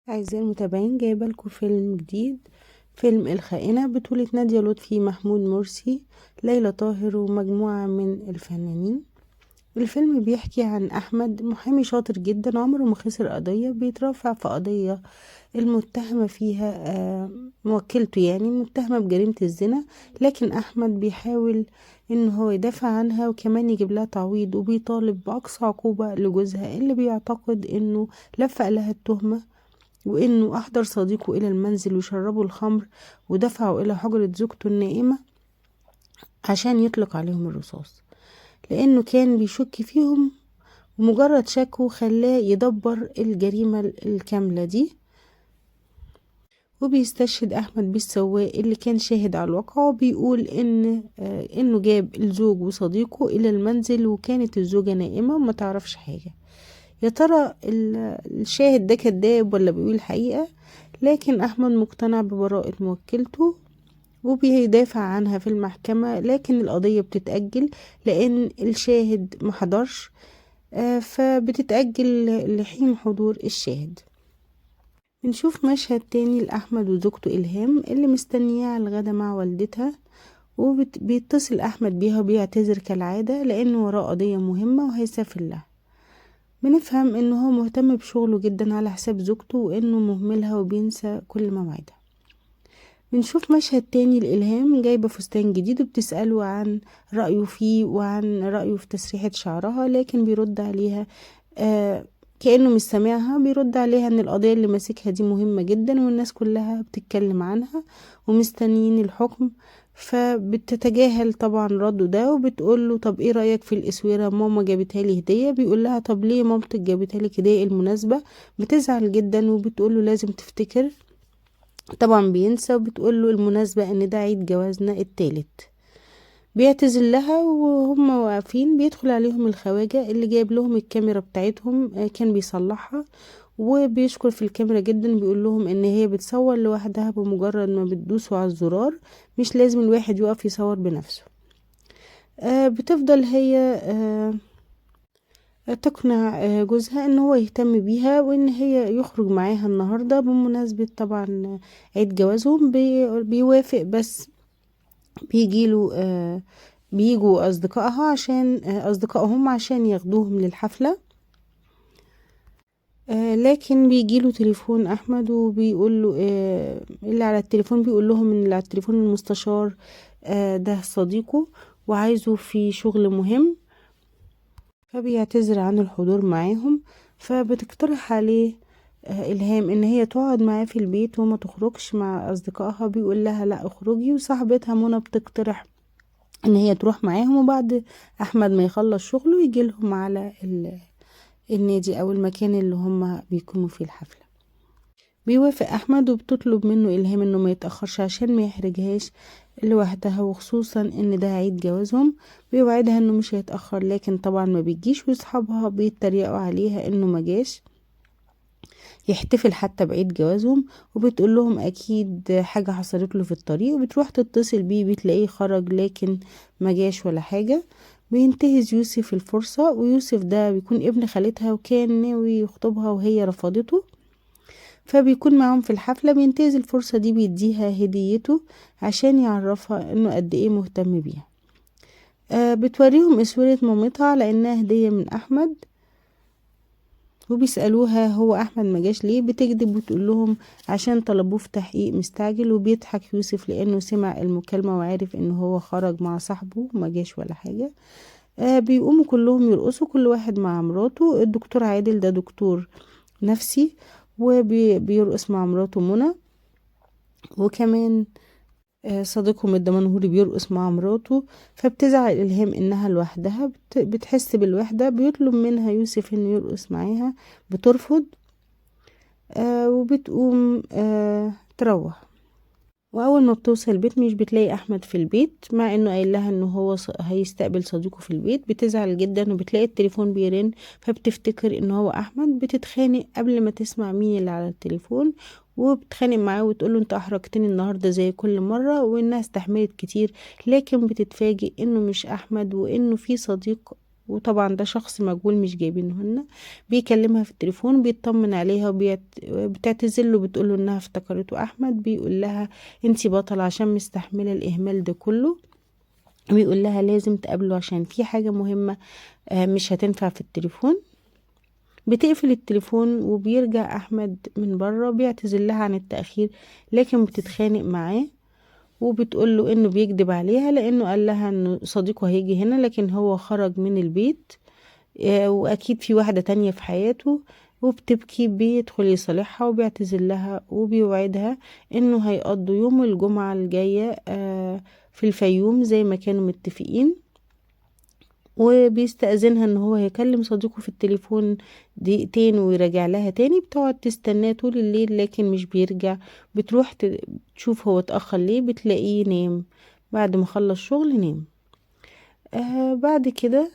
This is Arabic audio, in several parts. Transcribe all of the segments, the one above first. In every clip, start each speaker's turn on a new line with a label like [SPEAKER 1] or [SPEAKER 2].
[SPEAKER 1] أعزائي المتابعين، جايبة لكم فيلم جديد، فيلم الخائنة، بطولة نادية لطفي، محمود مرسي، ليلى طاهر ومجموعة من الفنانين. الفيلم بيحكي عن أحمد، محامي شاطر جدا، عمره ما خسر قضية، بيترافع في قضية المتهمة فيها موكلته، يعني متهمة بجريمة الزنا. لكن أحمد بيحاول إن هو يدافع عنها وكمان يجيب لها تعويض، وبيطالب بأقصى عقوبة لجوزها اللي بيعتقد إنه لفق لها التهمة، وإنه أحضر صديقه إلى المنزل وشربوا الخمر ودفعوا إلى حجرة زوجته النائمة عشان يطلق عليهم الرصاص، لأنه كان بيشك فيهم، ومجرد شكه خلاه يدبر الجريمة الكاملة دي. وبيستشهد أحمد بالسواق اللي كان شاهد على الواقع، وبيقول إنه جاب الزوج وصديقه إلى المنزل وكانت الزوجة نائمة وما تعرفش حاجة. يا ترى الشاهد ده كذاب ولا بيقول الحقيقة؟ لكن أحمد مقتنع ببراءة موكلته وبيدافع عنها في المحكمة، لكن القضية بتتأجل لأن الشاهد محضرش، فبتتأجل لحين حضور الشاهد. بنشوف مشهد تاني لأحمد وزوجته إلهام اللي مستنياه على الغدا مع والدتها، وبيتصل أحمد بيها وبيعتذر كالعادة لأنه وراه قضية مهمة وهيسافر لها. بنفهم إنه هو مهتم بشغله جدا على حساب زوجته، وإنه مهملها وبينسى كل مواعيدها. بنشوف مشهد تاني لإلهام جايبة فستان جديد وبتسأله عن رأيه فيه وعن رأيه في تسريحة شعرها، لكن بيرد عليها كأنه مش سامعها. بيرد عليها ان القضية اللي ماسكها دي مهمة جدا والناس كلها بتتكلم عنها ومستنيين الحكم، فبتتجاهل طبعا رده ده وبتقوله طب ايه رأيك في الاسورة، ماما جابتها لي هدية. بيقول لها طب ليه مامتك جابتها لك هدية، المناسبة؟ بتزعل جدا وبتقوله لازم تفتكر. طبعا بينسى وبتقوله المناسبة ان ده عيد جوازنا التالت. بيعتذر لها وهم واقفين، بيدخل عليهم الخواجة اللي جايب لهم الكاميرا بتاعتهم، كان بيصلحها، وبيشكر في الكاميرا جدا. بيقول لهم ان هي بتصور لوحدها بمجرد ما بتدوسوا على الزرار، مش لازم الواحد يقف يصور بنفسه. بتفضل هي تقنع جوزها ان هو يهتم بيها وان هي يخرج معاها النهاردة بمناسبة طبعا عيد جوازهم. بيوافق، بس بيجوا أصدقائها عشان أصدقائهم عشان ياخدوهم للحفلة. لكن بيجيله تليفون أحمد وبيقوله اللي على التليفون، بيقول لهم إن اللي على التليفون المستشار ده صديقه وعايزه في شغل مهم، فبيعتذر عن الحضور معاهم. فبتقترح عليه إلهام إن هي تقعد معاه في البيت وما تخرجش مع أصدقائها. بيقول لها لا اخرجي، وصاحبتها منى بتقترح ان هي تروح معاهم، وبعد احمد ما يخلص شغله يجي لهم على النادي او المكان اللي هم بيكونوا فيه الحفلة. بيوافق احمد وبتطلب منه الهام انه ما يتأخرش عشان ما يحرجهاش لوحدها، وخصوصا ان ده عيد جوازهم. بيوعدها انه مش هيتأخر، لكن طبعا ما بيجيش، واصحابها بيتريقوا عليها انه ما جاش يحتفل حتى بعيد جوازهم. وبتقول لهم اكيد حاجة حصلت له في الطريق، وبتروح تتصل بيه بتلاقيه خرج لكن ما جاش ولا حاجة. بينتهز يوسف الفرصة، ويوسف ده بيكون ابن خالتها وكان ناوي يخطبها وهي رفضته، فبيكون معاهم في الحفلة. بينتهز الفرصة دي، بيديها هديته عشان يعرفها انه قد ايه مهتم بيها. بتوريهم اسورة مامتها على انها هدية من احمد، وبيسألوها هو احمد ما جاش ليه، بتكذب وتقول لهم عشان طلبوه في تحقيق مستعجل. وبيضحك يوسف لانه سمع المكالمة وعارف انه هو خرج مع صاحبه وما جاش ولا حاجة. بيقوموا كلهم يرقصوا، كل واحد مع مراته. الدكتور عادل ده دكتور نفسي وبيرقص مع مراته منى، وكمان صديقهم الدمنهوري بيرقص مع مراته. فبتزعل إلهام إنها لوحدها، بتحس بالوحدة. بيطلب منها يوسف إنه يرقص معاها، بترفض. وبتقوم تروح. واول ما بتوصل البيت مش بتلاقي احمد في البيت، مع انه قايل لها انه هو هيستقبل صديقه في البيت. بتزعل جدا وبتلاقي التليفون بيرن، فبتفتكر ان هو احمد. بتتخانق قبل ما تسمع مين اللي على التليفون، وبتخانق معاه وتقوله انت احرجتني النهارده زي كل مره، وانها استحملت كتير. لكن بتتفاجئ انه مش احمد، وانه في صديق وطبعا ده شخص مجهول مش جايبينه لنا. بيكلمها في التليفون، بيطمن عليها وبتعتذر له، بتقول له انها افتكرته احمد. بيقول لها انتي بطل عشان مستحمله الاهمال ده كله. بيقول لها لازم تقابله عشان في حاجه مهمه، مش هتنفع في التليفون. بتقفل التليفون وبيرجع احمد من بره، بيعتذر لها عن التأخير لكن بتتخانق معاه، وبتقول له انه بيكذب عليها لانه قال لها انه صديقه هيجي هنا لكن هو خرج من البيت، واكيد في واحدة تانية في حياته. وبتبكي، بيدخل يصالحها وبيعتذر لها وبيوعدها انه هيقضوا يوم الجمعة الجاية في الفيوم زي ما كانوا متفقين. وبيستأذنها ان هو هيكلم صديقه في التليفون دقيقتين ويرجع لها تاني. بتقعد تستناه طول الليل لكن مش بيرجع. بتروح تشوف هو اتأخر ليه، بتلاقيه نام بعد ما خلص شغل نام. بعد كده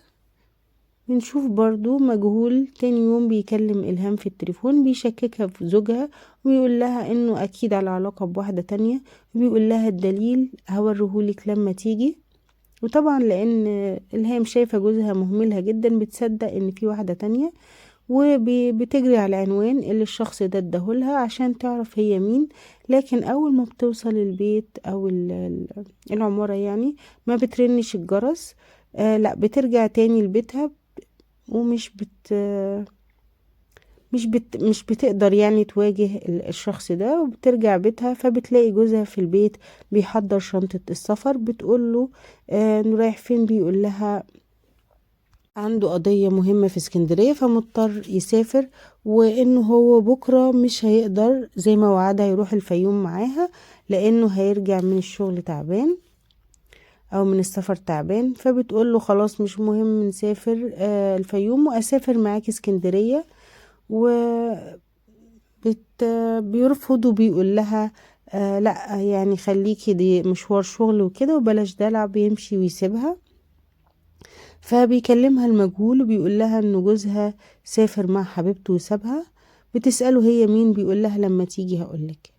[SPEAKER 1] بنشوف برضو مجهول تاني يوم بيكلم إلهام في التليفون، بيشككها في زوجها ويقول لها انه اكيد على علاقة بواحدة تانية، وبيقول لها الدليل هوريهولك لما تيجي. وطبعا لان إلهام شايفة جوزها مهملها جدا بتصدق ان في واحدة تانية، وبتجري على العنوان اللي الشخص ده اداهولها عشان تعرف هي مين. لكن اول ما بتوصل البيت او العمارة يعني ما بترنش الجرس. لا، بترجع تاني لبيتها ومش بت مش بتقدر يعني تواجه الشخص ده، وبترجع بيتها فبتلاقي جوزها في البيت بيحضر شنطة السفر. بتقوله انه رايح فين، بيقول لها عنده قضية مهمة في اسكندرية فمضطر يسافر، وانه هو بكرة مش هيقدر زي ما وعدها يروح الفيوم معاها لانه هيرجع من الشغل تعبان او من السفر تعبان. فبتقول له خلاص مش مهم، نسافر الفيوم واسافر معاكي اسكندرية. و بيرفض وبيقول لها لا يعني خليكي، دي مشوار شغل وكده وبلاش دلع. بيمشي ويسيبها. فبيكلمها المجهول وبيقول لها ان جوزها سافر مع حبيبته وسابها. بتسأله هي مين، بيقول لها لما تيجي هقولك.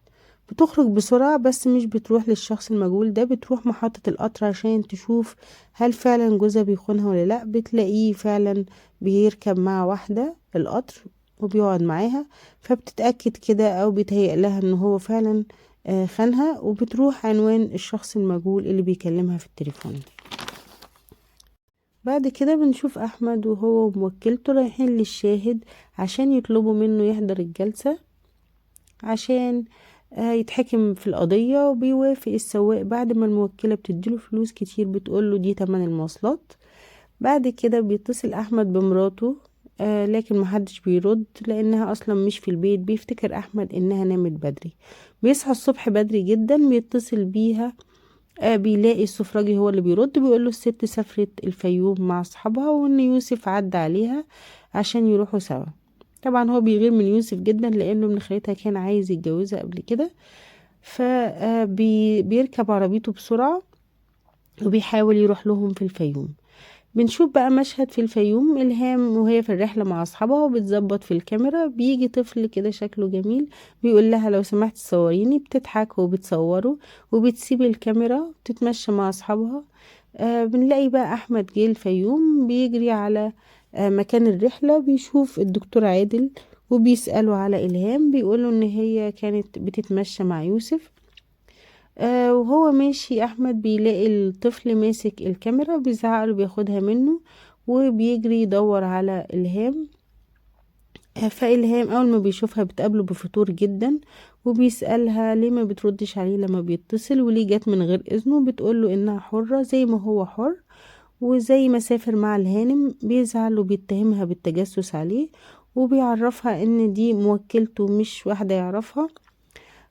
[SPEAKER 1] بتخرج بسرعة بس مش بتروح للشخص المجهول ده، بتروح محطة القطر عشان تشوف هل فعلا جوزها بيخونها ولا لا. بتلاقيه فعلا بيركب مع واحدة القطر وبيقعد معاها، فبتتأكد كده او بيتهيأ لها ان هو فعلا خانها. وبتروح عنوان الشخص المجهول اللي بيكلمها في التليفون. بعد كده بنشوف احمد وهو وموكلته رايحين للشاهد عشان يطلبوا منه يحضر الجلسة عشان يتحكم في القضية. وبيوافق السواق بعد ما الموكلة بتديله فلوس كتير، بتقوله دي تمن المواصلات. بعد كده بيتصل احمد بمراته لكن محدش بيرد لانها اصلا مش في البيت. بيفتكر احمد انها نامت بدري. بيصحى الصبح بدري جدا، بيتصل بيها بيلاقي السفراجي هو اللي بيرد، بيقوله الست سافرت الفيوم مع اصحابها وان يوسف عدى عليها عشان يروحوا سوا. طبعا هو بيغير من يوسف جدا لانه ابن خالتها كان عايز يتجوزها قبل كده. فبيركب عربيته بسرعة وبيحاول يروح لهم في الفيوم. بنشوف بقى مشهد في الفيوم إلهام وهي في الرحلة مع أصحابها وبتظبط في الكاميرا. بيجي طفل كده شكله جميل بيقول لها لو سمحت صوريني، بتضحك وبتصوره وبتسيب الكاميرا وتتمشى مع أصحابها. بنلاقي بقى أحمد جه الفيوم بيجري على مكان الرحلة، بيشوف الدكتور عادل وبيسأله على إلهام. بيقوله إن هي كانت بتتمشى مع يوسف. وهو ماشي احمد بيلاقي الطفل ماسك الكاميرا بيزعقله بياخدها منه وبيجري يدور على الهام. فالهام اول ما بيشوفها بتقابله بفتور جدا وبيسألها ليه ما بتردش عليه لما بيتصل وليه جت من غير اذنه. بتقوله انها حرة زي ما هو حر، وزي ما سافر مع الهانم. بيزعل وبيتهمها بالتجسس عليه وبيعرفها ان دي موكلته مش واحدة يعرفها.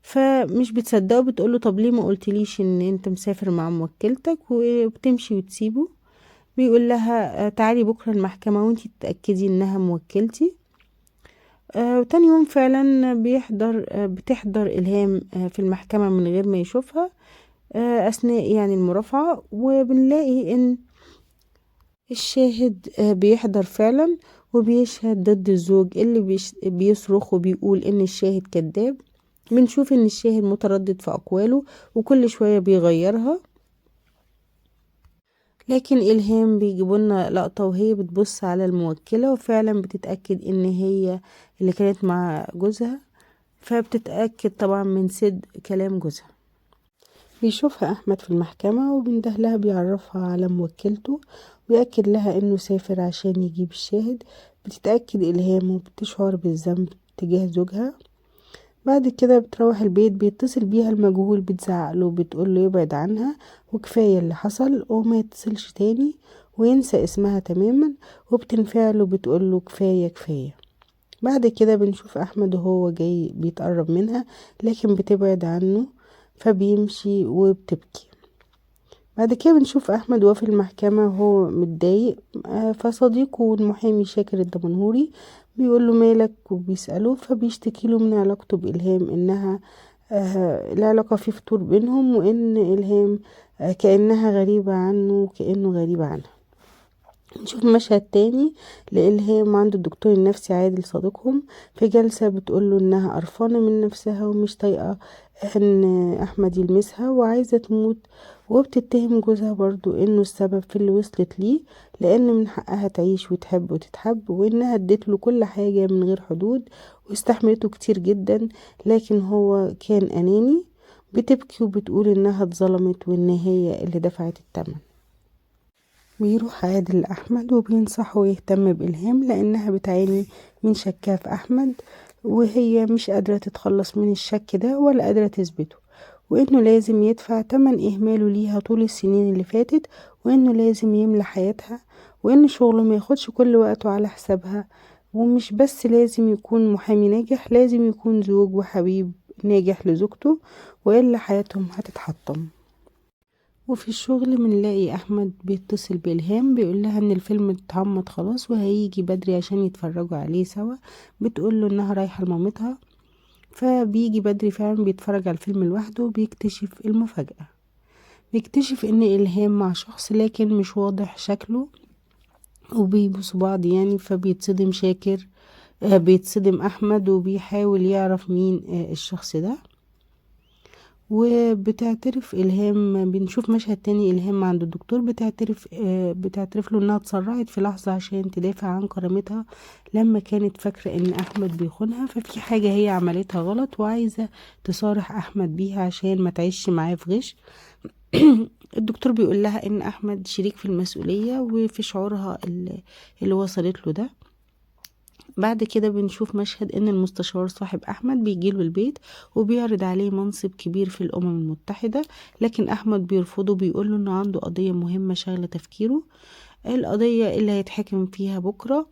[SPEAKER 1] فمش بتصدقه، بتقوله طب ليه ما قلتليش ان انت مسافر مع موكلتك، وبتمشي وتسيبه. بيقول لها تعالي بكرة المحكمة وانتي تتأكدي انها موكلتي. وتاني يوم فعلا بتحضر إلهام في المحكمة من غير ما يشوفها أثناء يعني المرافعة. وبنلاقي ان الشاهد بيحضر فعلا وبيشهد ضد الزوج اللي بيصرخ وبيقول ان الشاهد كذاب. بنشوف ان الشاهد متردد في اقواله وكل شوية بيغيرها لكن إلهام بيجيبولنا لقطة وهي بتبص على الموكلة وفعلا بتتأكد ان هي اللي كانت مع جوزها، فبتتأكد طبعا من صدق كلام جوزها. بيشوفها أحمد في المحكمة وبينده لها بيعرفها على موكلته ويأكد لها انه سافر عشان يجيب الشاهد. بتتأكد إلهام وبتشعر بالذنب تجاه زوجها. بعد كده بتروح البيت، بيتصل بيها المجهول، بتزعقله بتقوله يبعد عنها وكفاية اللي حصل وما يتصلش تاني وينسى اسمها تماما، وبتنفعله بتقوله كفاية كفاية. بعد كده بنشوف أحمد وهو جاي بيتقرب منها لكن بتبعد عنه فبيمشي وبتبكي. بعد كده بنشوف أحمد وهو في المحكمة وهو متضايق، فصديقه المحامي شاكر الدمنهوري بيقوله مالك وبيسأله، فبيشتكيله من علاقته بإلهام انها العلاقة في فتور بينهم، وان إلهام كأنها غريبة عنه وكأنه غريب عنها. نشوف مشهد تاني لإلهام عند الدكتور النفسي عادل صديقهم في جلسة، بتقوله انها قرفانة من نفسها ومش طايقة ان احمد يلمسها وعايزة تموت، وبتتهم جوزها برضو انه السبب في اللي وصلت ليه، لان من حقها تعيش وتحب وتتحب، وانها اديتله كل حاجة من غير حدود واستحملته كتير جدا لكن هو كان اناني. بتبكي وبتقول انها اتظلمت وان هي اللي دفعت الثمن. بيروح عادل لأحمد وبينصحه يهتم بإلهام لأنها بتعاني من شكها في أحمد، وهي مش قادرة تتخلص من الشك ده ولا قادرة تثبته، وإنه لازم يدفع تمن إهماله ليها طول السنين اللي فاتت، وإنه لازم يملى حياتها، وإن شغله ما ياخدش كل وقته على حسابها. ومش بس لازم يكون محامي ناجح، لازم يكون زوج وحبيب ناجح لزوجته، وإلا حياتهم هتتحطم. وفي الشغل بنلاقي احمد بيتصل بإلهام بيقول لها ان الفيلم اتعمد خلاص وهيجي بدري عشان يتفرجوا عليه سوا. بتقول له انها رايحة لمامتها، فبيجي بدري فعلا بيتفرج على الفيلم لوحده وبيكتشف المفاجأة. بيكتشف ان إلهام مع شخص لكن مش واضح شكله، وبيبوسوا بعض يعني، فبيتصدم شاكر بيتصدم احمد وبيحاول يعرف مين الشخص ده. وبتعترف إلهام، بنشوف مشهد تاني إلهام عند الدكتور بتعترف له انها اتسرعت في لحظة عشان تدافع عن كرامتها لما كانت فاكرة ان احمد بيخونها، ففي حاجة هي عملتها غلط وعايزة تصارح احمد بيها عشان ما تعيش معاه في غش. الدكتور بيقول لها ان احمد شريك في المسؤولية وفي شعورها اللي وصلت له ده. بعد كده بنشوف مشهد ان المستشار صاحب احمد بيجيله البيت وبيعرض عليه منصب كبير في الامم المتحدة، لكن احمد بيرفضه، بيقوله انه عنده قضية مهمة شاغلة تفكيره، القضية اللي هيتحكم فيها بكرة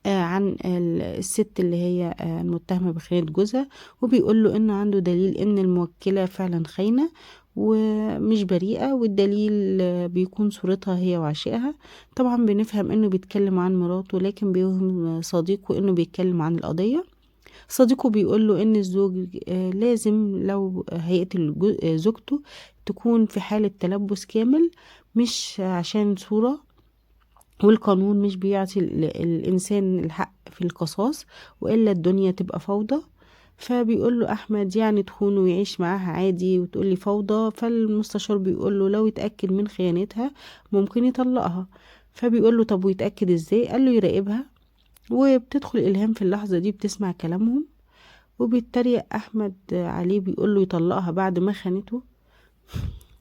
[SPEAKER 1] عن الست اللي هي المتهمة بخيانة جوزها، وبيقول له انه عنده دليل ان الموكلة فعلا خاينة ومش بريئة، والدليل بيكون صورتها هي وعشقها. طبعا بنفهم انه بيتكلم عن مراته لكن بيوهم صديقه انه بيتكلم عن القضية. صديقه بيقول له ان الزوج لازم لو هيقتل زوجته تكون في حالة تلبس كامل، مش عشان صورة، والقانون مش بيعطي الإنسان الحق في القصاص وإلا الدنيا تبقى فوضى. فبيقول له أحمد يعني تخونه ويعيش معاها عادي وتقولي فوضى، فالمستشار بيقول له لو يتأكد من خيانتها ممكن يطلقها. فبيقول له طب ويتأكد ازاي؟ قال له يراقبها. وبتدخل إلهام في اللحظة دي بتسمع كلامهم، وبيتريق أحمد عليه بيقول له يطلقها بعد ما خانته.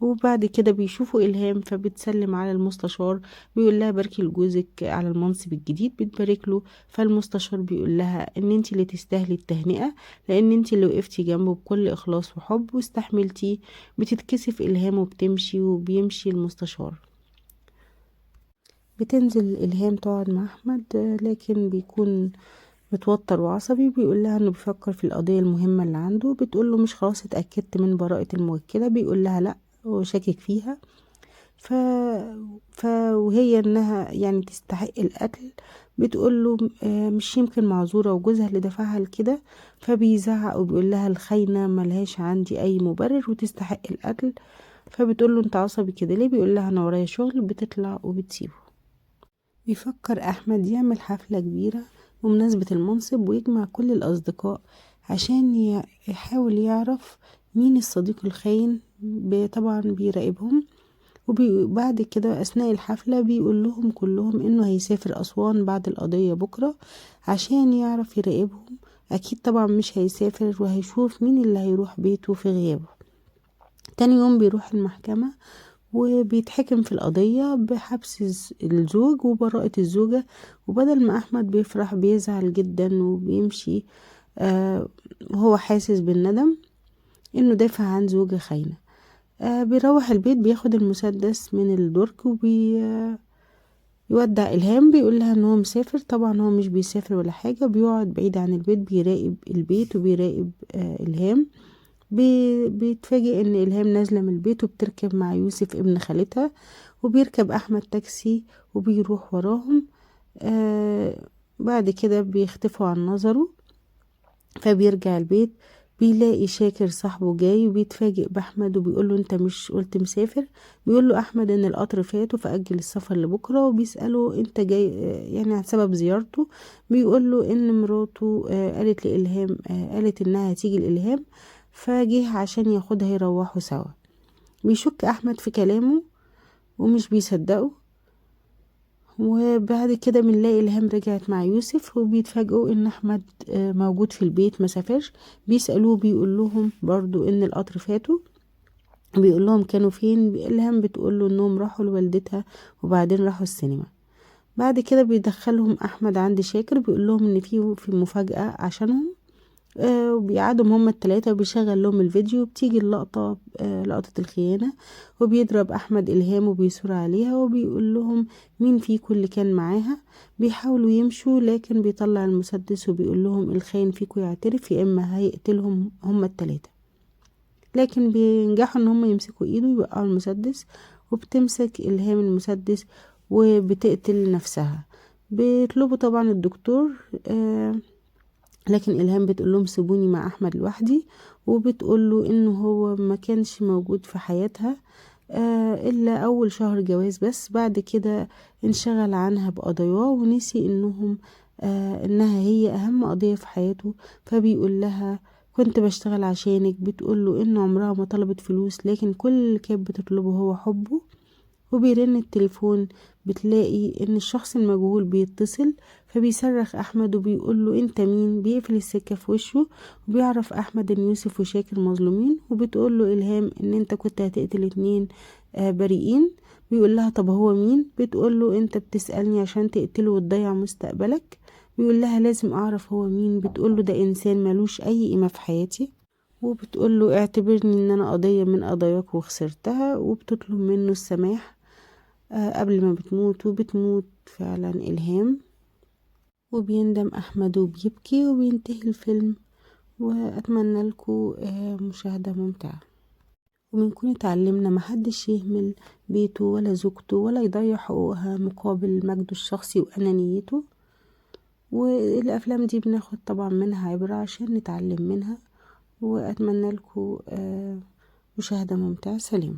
[SPEAKER 1] وبعد كده بيشوفوا إلهام فبتسلم على المستشار، بيقول لها باركي لجوزك على المنصب الجديد، بتبارك له. فالمستشار بيقول لها ان انت اللي تستاهلي التهنئة لان انت اللي وقفتي جنبه بكل اخلاص وحب واستحملتي. بتتكسف إلهام وبتمشي وبيمشي المستشار. بتنزل إلهام تقعد مع أحمد لكن بيكون متوتر وعصبي، بيقول لها انه بيفكر في القضية المهمة اللي عنده. بتقول له مش خلاص اتأكدت من براءة الموكلة؟ بيقول لها لا وشاكك فيها. ف... وهي انها يعني تستحق القتل. بتقول له مش يمكن معذورة وجوزها اللي دفعها لكده. فبيزعق وبيقول لها الخاينة ملهاش عندي اي مبرر وتستحق القتل. فبتقول له انت عصبي كده ليه؟ بيقول لها انا ورايا شغل. بتطلع وبتسيبه. بيفكر احمد يعمل حفلة كبيرة بمناسبة المنصب ويجمع كل الاصدقاء عشان يحاول يعرف مين الصديق الخاين. طبعا بيراقبهم وبعد كده أثناء الحفلة بيقول لهم كلهم إنه هيسافر أسوان بعد القضية بكرة عشان يعرف يراقبهم. أكيد طبعا مش هيسافر، وهيشوف مين اللي هيروح بيته في غيابه. تاني يوم بيروح المحكمة وبيتحكم في القضية بحبس الزوج وبراءة الزوجة، وبدل ما أحمد بيفرح بيزعل جدا وبيمشي وهو حاسس بالندم إنه دافع عن زوجة خاينة. بيروح البيت بياخد المسدس من الدرج وبيودع إلهام، بيقول لها إن هو مسافر. طبعا هو مش بيسافر ولا حاجة، بيقعد بعيد عن البيت بيراقب البيت وبيراقب إلهام. بيتفاجئ ان إلهام نازلة من البيت وبتركب مع يوسف ابن خالتها، وبيركب احمد تاكسي وبيروح وراهم. بعد كده بيختفوا عن نظره، فبيرجع البيت بيلاقي شاكر صاحبه جاي وبيتفاجئ باحمد وبيقوله انت مش قلت مسافر؟ بيقوله احمد ان القطر فات فاجل السفر لبكره، وبيساله انت جاي يعني عن سبب زيارته. بيقوله ان مراته قالت لإلهام قالت انها هتيجي لإلهام، فجه عشان ياخدها يروحوا سوا. بيشك احمد في كلامه ومش بيصدقه. وبعد كده بنلاقي إلهام رجعت مع يوسف وبيتفاجئوا ان احمد موجود في البيت مسافرش. بيسألوه بيقول لهم برضو ان القطر فاتوا، بيقول لهم كانوا فين؟ إلهام بتقول له انهم راحوا لوالدتها وبعدين راحوا السينما. بعد كده بيدخلهم احمد عند شاكر، بيقول لهم ان في مفاجأة عشانهم. وبيقعدهم هما التلاتة وبيشغل لهم الفيديو، بتيجي اللقطة لقطة الخيانة، وبيضرب أحمد إلهام وبيثور عليها وبيقول لهم مين فيكم اللي كان معاها. بيحاولوا يمشوا لكن بيطلع المسدس وبيقول لهم الخاين فيكم يعترف يا إما هيقتلهم هما التلاتة. لكن بينجحوا ان هما يمسكوا ايده ويوقعوا المسدس، وبتمسك إلهام المسدس وبتقتل نفسها. بيطلبوا طبعا الدكتور لكن إلهام بتقول لهم سيبوني مع أحمد لوحدي، وبتقول له إنه هو ما كانش موجود في حياتها إلا أول شهر جواز بس. بعد كده انشغل عنها بقضاياه ونسي إنها هي أهم قضية في حياته. فبيقول لها كنت بشتغل عشانك. بتقول له إن عمرها ما طلبت فلوس، لكن كل اللي كانت بتطلبه هو حبه. وبيرن التليفون، بتلاقي ان الشخص المجهول بيتصل، فبيصرخ احمد وبيقول له انت مين؟ بيقفل السكة في وشه، وبيعرف احمد ان يوسف وشاكر مظلومين. وبتقول له إلهام ان انت كنت هتقتل 2 بريئين. بيقول لها طب هو مين؟ بتقول له انت بتسألني عشان تقتله وتضيع مستقبلك. بيقول لها لازم اعرف هو مين. بتقول له ده انسان ملوش اي قيمة في حياتي. وبتقول له اعتبرني ان انا قضية من قضاياك وخسرتها، وبتطلب منه السماح قبل ما بتموت. وبتموت فعلا إلهام، وبيندم أحمد وبيبكي وبينتهي الفيلم. وأتمنى لكم مشاهدة ممتعة، ونكون اتعلمنا محدش يهمل بيته ولا زوجته ولا يضيع حقوقها مقابل مجده الشخصي وأنانيته. والأفلام دي بناخد طبعا منها عبرة عشان نتعلم منها. وأتمنى لكم مشاهدة ممتعة. سلام.